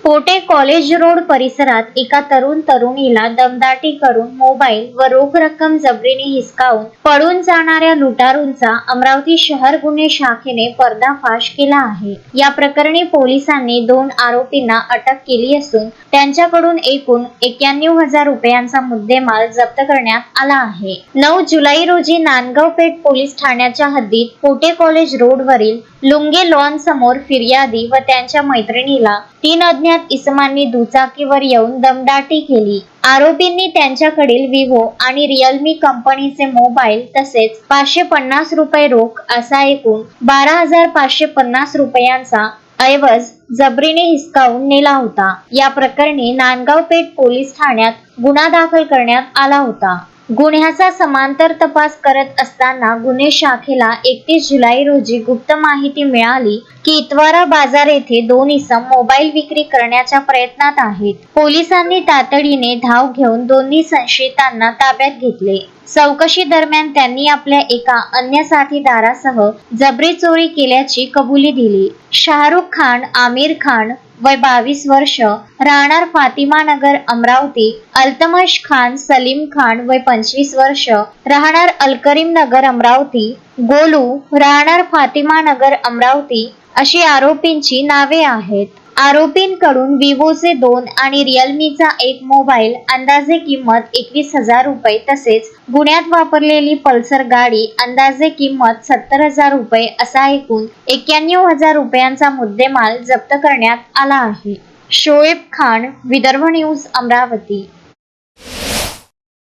Pote college road परिसरात एका तरुणीला दमदाटी करून मोबाईल व रोख रक्कम जबरीने हिसकावून पळून जाणाऱ्या लुटारूंचा अमरावती शहर गुन्हे शाखेने पर्दाफाश केला आहे। या प्रकरणी पोलिसांनी 2 आरोपींना अटक केली असून त्यांच्याकडून एकूण 91,000 रुपयांचा मुद्देमाल जप्त करण्यात आला आहे। 9 जुलै रोजी नांदगाव पेठ पोलीस ठाण्याच्या हद्दीत पोटे कॉलेज रोडवरील लुंगे लॉन समोर फिर्यादी व त्यांच्या मैत्रिणीला 3 अज्ञात इसमांनी दुचाकीवर येऊन दमदाटी केली। आरोपींनी त्यांच्याकडील विवो आणि रिअलमी कंपनीचे मोबाईल तसेच 550 रुपये रोख असा एकूण 12,550 रुपयांचा ऐवज जबरीने हिसकावून नेला होता। या प्रकरणी नांदगाव पेठ पोलीस ठाण्यात गुन्हा दाखल करण्यात आला होता। गुन्ह्याचा समांतर तपास करत असताना गुन्हे शाखेला 31 जुलै रोजी गुप्त माहिती मिळाली की इतवारा बाजार येथे 2 इसम मोबाईल विक्री करण्याच्या प्रयत्नात आहेत। पोलिसांनी तातडीने धाव घेऊन दोन्ही संशयितांना ताब्यात घेतले। चौकशी दरम्यान त्यांनी आपल्या एका अन्य साथीदारासह जबरी चोरी केल्याची कबुली दिली। शाहरुख खान आमिर खान वय 22 वर्ष राहणार फातिमा नगर अमरावती, अल्तमश खान सलीम खान वय 25 वर्ष राहणार अलकरीम नगर अमरावती, गोलू राहणार फातिमा नगर अमरावती अशी आरोपींची नावे आहेत। आरोपींकडून विवोचे 2 आणि रिअलमीचा 1 मोबाईल अंदाजे किंमत 21,000 रुपये तसेच गुन्ह्यात वापरलेली पल्सर गाडी अंदाजे किंमत 70,000 रुपये असा एकूण 91,000 रुपयांचा मुद्देमाल जप्त करण्यात आला आहे। शोएब खान, विदर्भ न्यूज, अमरावती।